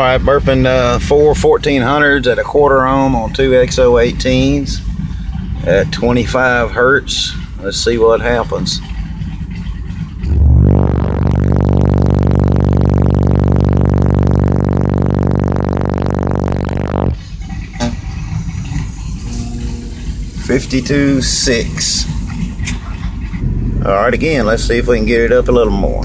All right, burping 4 1400s at a quarter ohm on 2 XO18s at 25 hertz. Let's see what happens. $52.6. All right, again, let's see if we can get it up a little more.